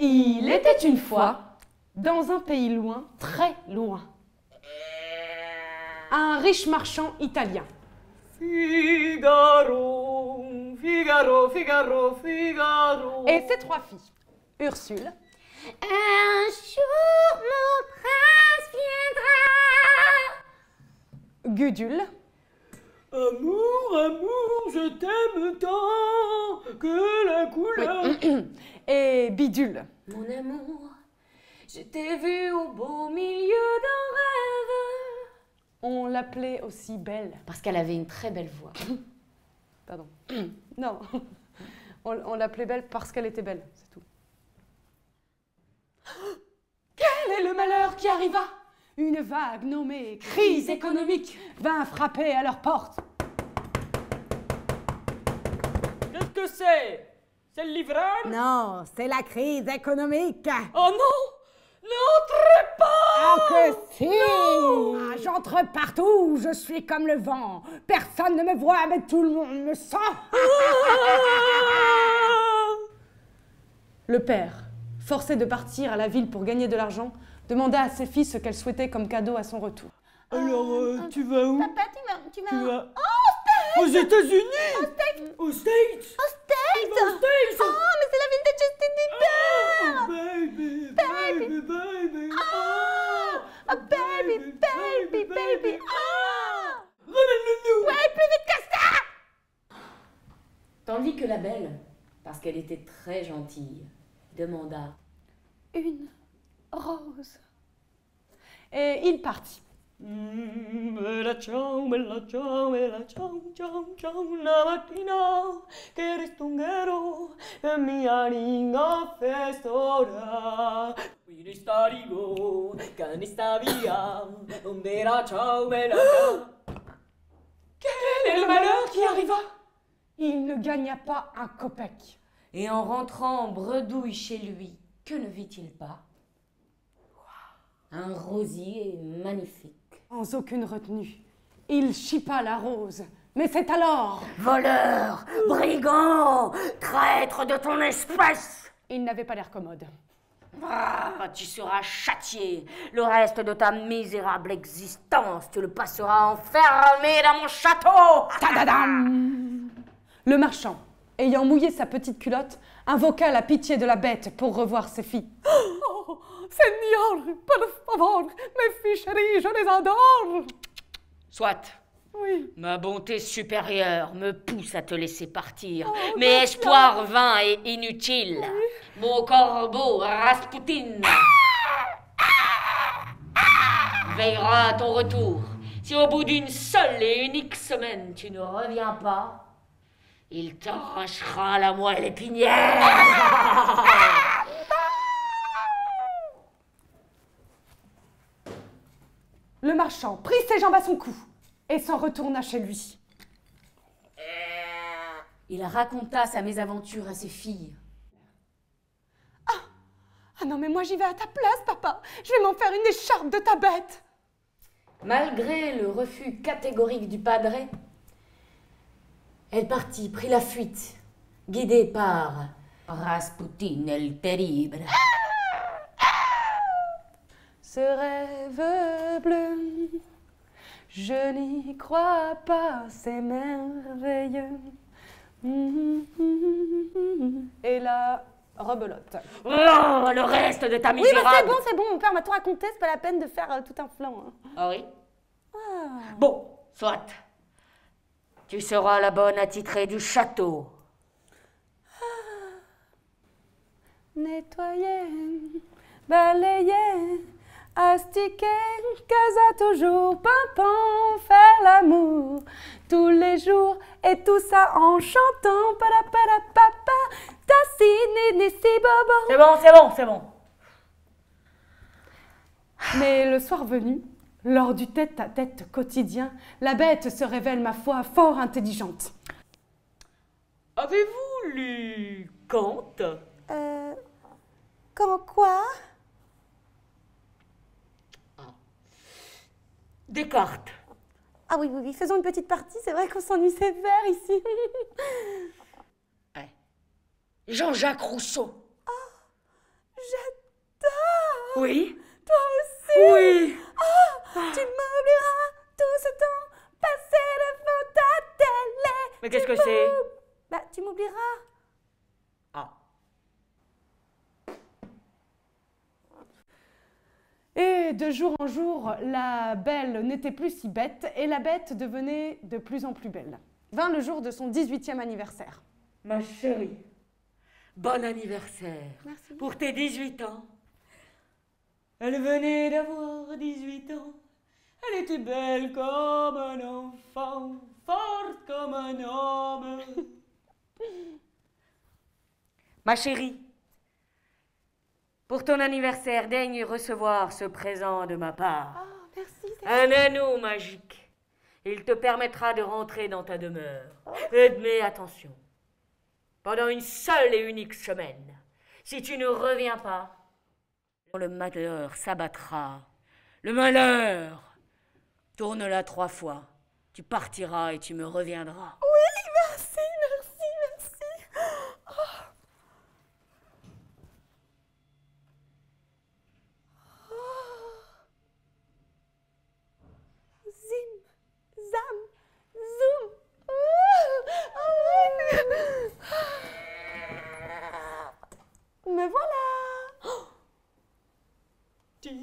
Il était une fois, dans un pays loin, très loin, un riche marchand italien. Figaro, Figaro, Figaro, Figaro. Et ses trois filles, Ursule. Un jour mon prince viendra. Gudule. Amour, amour, je t'aime tant que la couleur. Et Bidule. Mon amour, je t'ai vu au beau milieu d'un rêve. On l'appelait aussi Belle. Parce qu'elle avait une très belle voix. Pardon. Non. On l'appelait Belle parce qu'elle était belle, c'est tout. Quel est le malheur qui arriva? Une vague nommée crise économique vint frapper à leur porte. Qu'est-ce que c'est? C'est le livreur? Non, c'est la crise économique. Oh non! N'entrez pas! Ah que si! Ah, j'entre partout, je suis comme le vent. Personne ne me voit, mais tout le monde me sent. Le père, forcé de partir à la ville pour gagner de l'argent, demanda à ses filles ce qu'elles souhaitaient comme cadeau à son retour. Alors, tu vas où? Papa, tu vas... Tu vas... Aux États-Unis! Aux States! Aux States! Aux States! Aux States! Oh, mais c'est la vintage Justin Oh, baby, baby, baby! Oh, baby, baby, baby! Oh! Ramène-le-nous! Ouais, plus vite que ça! Tandis que la belle, parce qu'elle était très gentille, demanda Une rose. Et il partit. Bella ciao, ciao, ciao, ciao, una mattina che restungherò e mi aninga festora. Qui sta rigo, che ne sta via, bella ciao, bella ciao. Quel est le malheur qui arriva? Il ne gagna pas un copec. Et en rentrant en bredouille chez lui, que ne vit-il pas? Un rosier magnifique. Sans aucune retenue, il chippa la rose. Mais c'est alors... Voleur, brigand, traître de ton espèce! Il n'avait pas l'air commode. Ah, tu seras châtié. Le reste de ta misérable existence, tu le passeras enfermé dans mon château. Tadadam! Le marchand, ayant mouillé sa petite culotte, invoqua la pitié de la bête pour revoir ses filles. Oh, Seigneur, par favor, mes filles chéries, je les adore! Soit. Oui. Ma bonté supérieure me pousse à te laisser partir. Mais espoir vain et inutile. Mon corbeau, Rasputin, veillera à ton retour. Si au bout d'une seule et unique semaine, tu ne reviens pas, il t'arrachera la moelle épinière. Le marchand prit ses jambes à son cou et s'en retourna chez lui. Il raconta sa mésaventure à ses filles. Ah non, mais moi j'y vais à ta place, papa. Je vais m'en faire une écharpe de ta bête. Malgré le refus catégorique du padre, elle partit, prit la fuite, guidée par Rasputin el terrible. Ce rêve bleu, je n'y crois pas, c'est merveilleux. Et la rebelote. Oh, le reste de ta misérable... C'est bon, mon père m'a tout raconté, c'est pas la peine de faire tout un flanc. Hein. Ah oui? Bon, soit. Tu seras la bonne attitrée du château. Nettoyer, balayer, astiquer, casa toujours, pimpant, faire l'amour tous les jours et tout ça en chantant papa, tassi, si bobo. C'est bon. Mais le soir venu, lors du tête-à-tête quotidien, la bête se révèle, ma foi, fort intelligente. Avez-vous lu Kant? Quand quoi? Descartes. Ah oui, faisons une petite partie, c'est vrai qu'on s'ennuie sévère ici. Jean-Jacques Rousseau. Oui. Toi aussi. Oui. Tu m'oublieras tout ce temps passé devant ta télé. Mais qu'est-ce que c'est? Bah, tu m'oublieras. Ah. Et de jour en jour, la belle n'était plus si bête et la bête devenait de plus en plus belle. Vint le jour de son 18e anniversaire. Ma chérie, bon anniversaire. Merci. Pour tes 18 ans. Elle venait d'avoir 18 ans. Elle était belle comme un enfant, forte comme un homme. Ma chérie, pour ton anniversaire, daigne recevoir ce présent de ma part. Ah, merci. Un anneau magique. Il te permettra de rentrer dans ta demeure. Mais attention, pendant une seule et unique semaine, si tu ne reviens pas, le malheur s'abattra. Le malheur. Tourne-la 3 fois. Tu partiras et tu me reviendras. Oui, merci. Zim, zam, zoom. Me voilà. Ti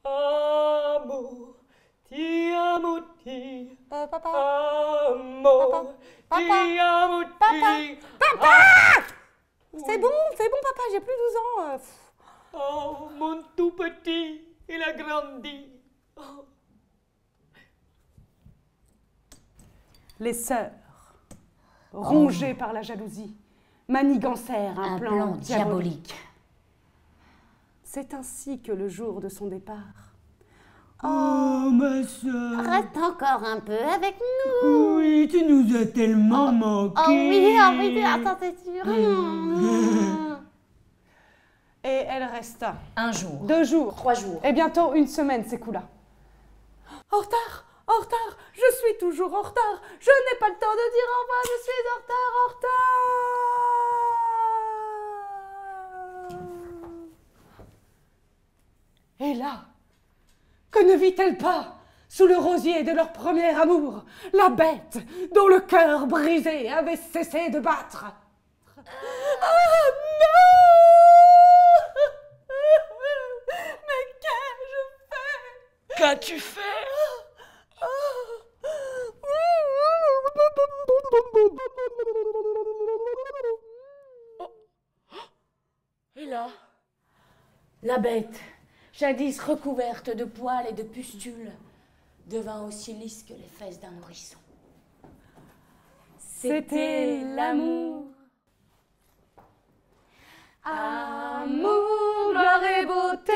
amo, ti amo, ti Papa. amo, Papa. ti amo, ti C'est bon, papa, j'ai plus 12 ans. Oh, mon tout petit, il a grandi. Oh. Les sœurs, rongées par la jalousie, manigancèrent un plan diabolique. C'est ainsi que le jour de son départ. Oh, ma soeur. Reste encore un peu avec nous. Oui, tu nous as tellement manqué. Oh oui, attends, c'est sûr. Et elle resta. 1 jour. 2 jours. 3 jours. Et bientôt 1 semaine s'écoula. En retard, je suis toujours en retard. Je n'ai pas le temps de dire au revoir, je suis en retard. Et là, que ne vit-elle pas sous le rosier de leur premier amour, la bête dont le cœur brisé avait cessé de battre? Ah non! Mais qu'ai-je fait? Qu'as-tu fait? Et là, la bête, jadis recouverte de poils et de pustules, devint aussi lisse que les fesses d'un nourrisson. C'était l'amour. Amour, gloire et beauté.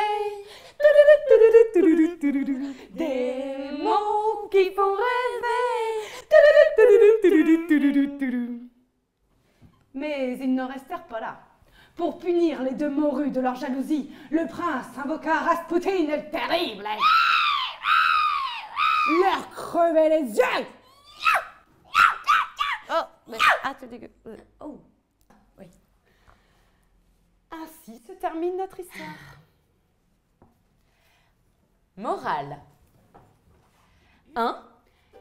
Des mots qui font rêver. Mais ils ne restèrent pas là. Pour punir les 2 morues de leur jalousie, le prince invoqua Rasputin le terrible. Leur crevait les yeux. Oh, mais c'est dégueu. Oh, oui. Ainsi se termine notre histoire. Morale. 1.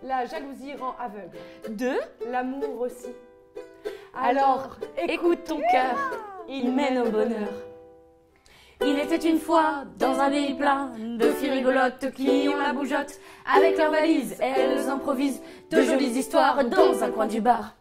La jalousie rend aveugle. 2. L'amour aussi. Alors, écoute ton cœur, il mène au bonheur. Il était une fois dans un pays plein de filles rigolotes qui ont la bougeotte. Avec leurs valises, elles improvisent de jolies histoires dans un coin du bar.